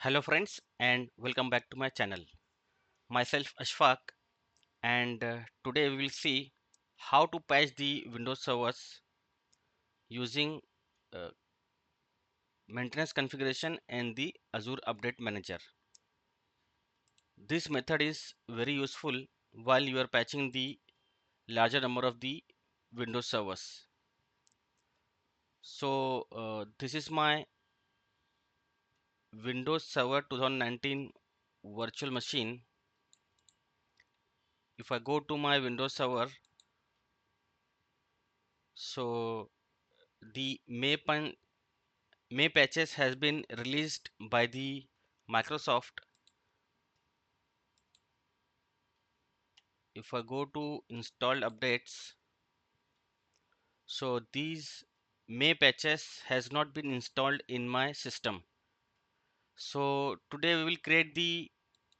Hello friends and welcome back to my channel. Myself Ashfaq and today we will see how to patch the Windows servers using uh, maintenance configuration and the Azure Update Manager. This method is very useful while you are patching the larger number of the Windows servers. This is my Windows Server 2019 virtual machine. If I go to my Windows Server, so the May patches has been released by the Microsoft. If I go to installed updates, so these May patches has not been installed in my system. So today we will create the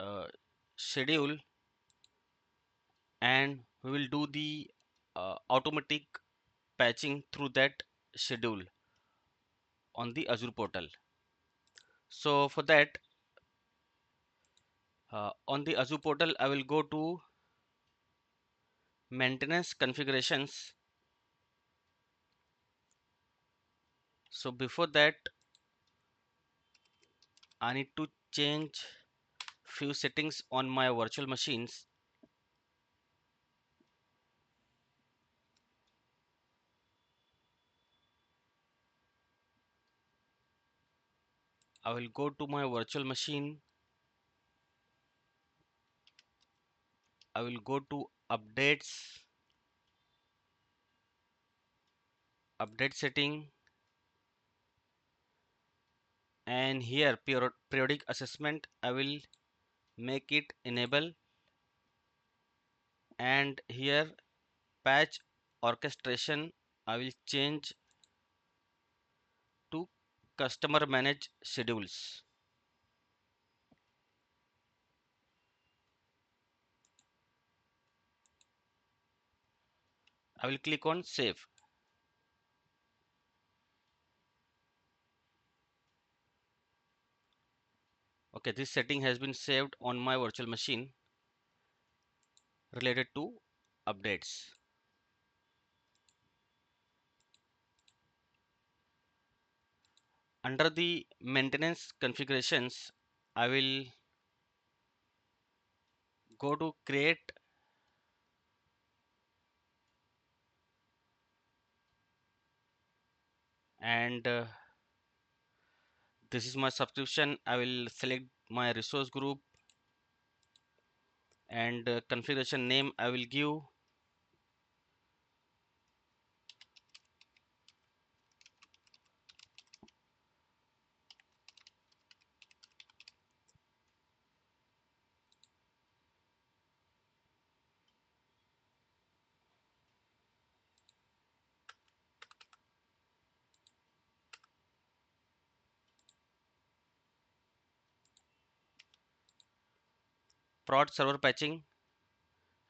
uh, schedule and we will do the automatic patching through that schedule on the Azure portal. So for that, on the Azure portal, I will go to maintenance configurations. So before that, I need to change few settings on my virtual machines. I will go to my virtual machine. I will go to updates, update setting, and here periodic assessment I will make it enable, and here patch orchestration I will change to customer manage schedules. I will click on save. Okay, this setting has been saved on my virtual machine related to updates. Under the maintenance configurations, I will go to create, and this is my subscription. I will select my resource group, and configuration name I will give prod server patching.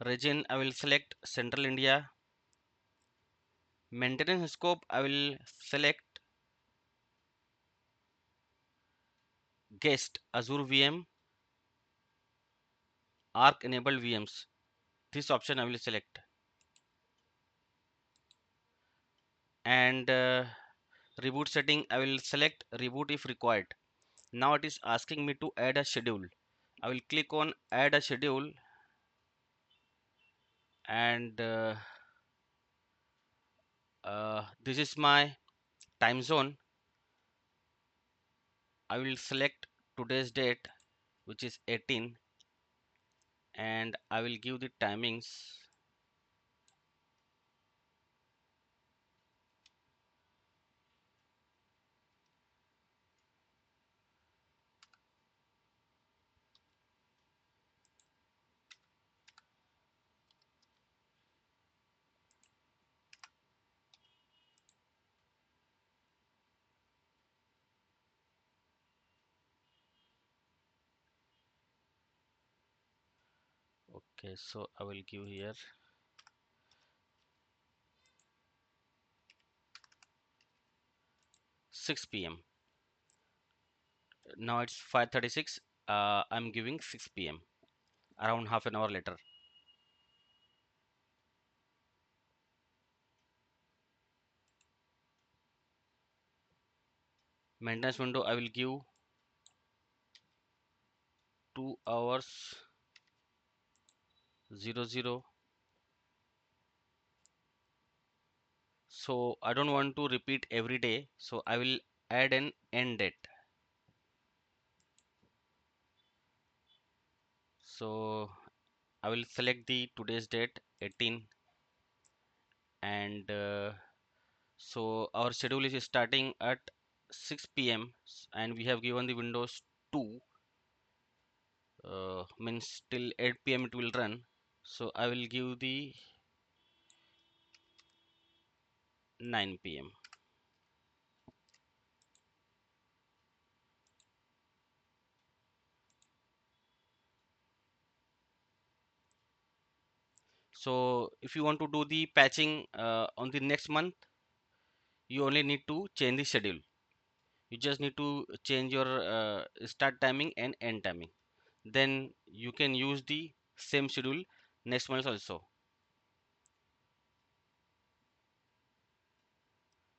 Region I will select Central India. Maintenance scope I will select guest Azure VM Arc enabled VMs. This option I will select, and reboot setting I will select reboot if required. Now it is asking me to add a schedule. I will click on add a schedule, and this is my time zone. I will select today's date, which is 18, and I will give the timings. Okay, so I will give here 6 p.m. Now it's 5:36. I'm giving 6 p.m. around half an hour later. Maintenance window I will give 2 hours 00. So I don't want to repeat every day, so I will add an end date. So I will select the today's date 18, and so our schedule is starting at 6 p.m. and we have given the windows 2, means till 8 p.m. it will run. So I will give the 9 p.m. So if you want to do the patching on the next month, you only need to change the schedule. You just need to change your start timing and end timing. Then you can use the same schedule next month also.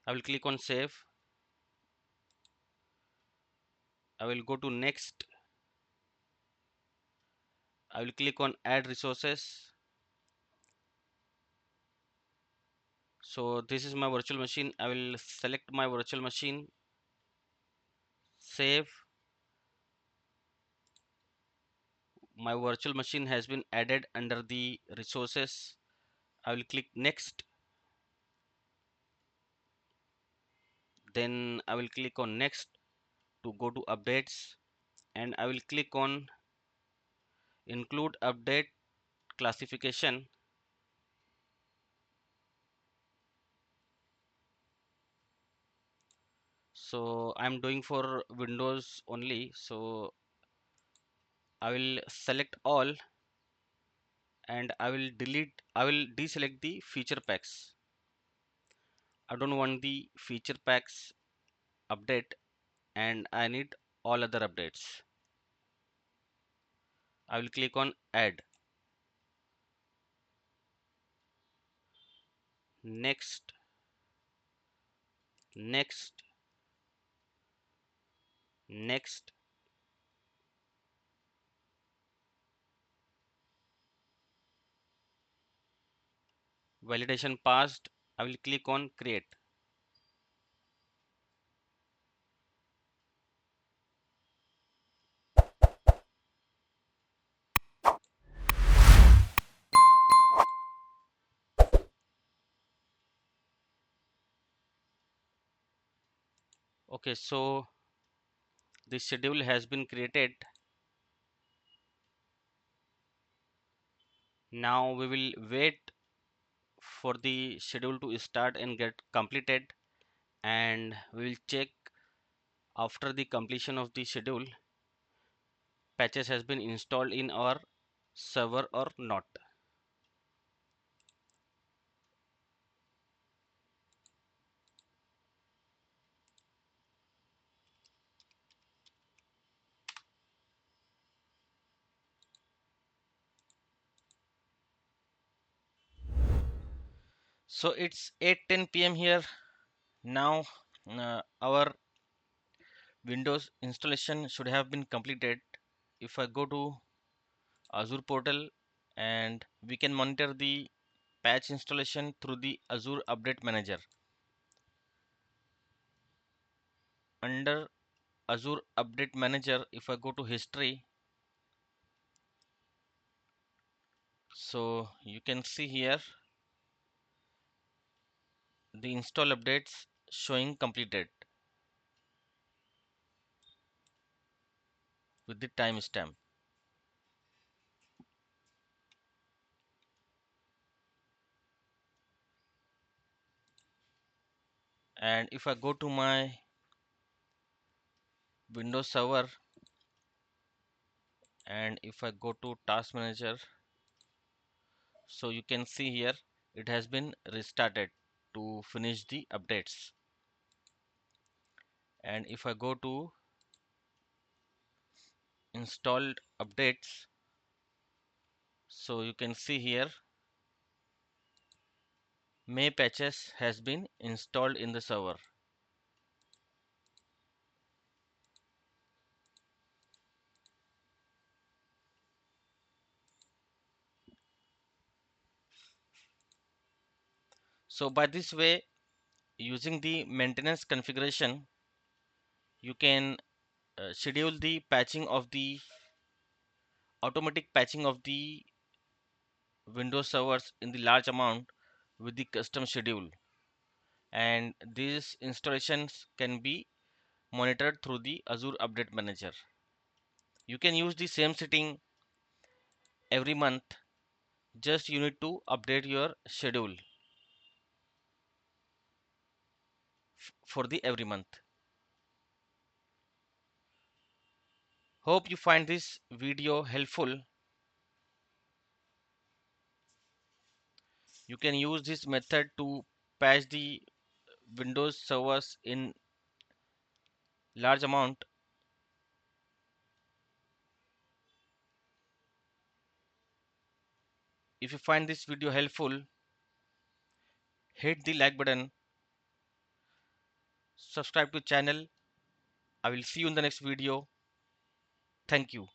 I will click on save. I will go to next. I will click on add resources. So this is my virtual machine. I will select my virtual machine, save. My virtual machine has been added under the resources. I will click next. Then I will click on next to go to updates, and I will click on include update classification. So I'm doing for Windows only, so I will select all, and I will deselect the feature packs. I don't want the feature packs update, and I need all other updates. I will click on add. Next, next, next. Validation passed. I will click on create. Okay, so the schedule has been created. Now we will wait for the schedule to start and get completed, and we will check after the completion of the schedule patches has been installed in our server or not. So it's 8:10 p.m. here now. Our Windows installation should have been completed. If I go to Azure Portal, and we can monitor the patch installation through the Azure Update Manager. Under Azure Update Manager, if I go to history, so you can see here the install updates showing completed with the timestamp. And if I go to my Windows Server, and if I go to Task Manager, so you can see here it has been restarted to finish the updates. And if I go to installed updates. So you can see here May patches has been installed in the server. So by this way, using the maintenance configuration, you can schedule the patching of the automatic patching of the Windows servers in the large amount with the custom schedule, and these installations can be monitored through the Azure Update Manager. You can use the same setting every month, just you need to update your schedule for the every month. Hope you find this video helpful. You can use this method to patch the Windows servers in large amount. If you find this video helpful, hit the like button, subscribe to channel. I will see you in the next video. Thank you.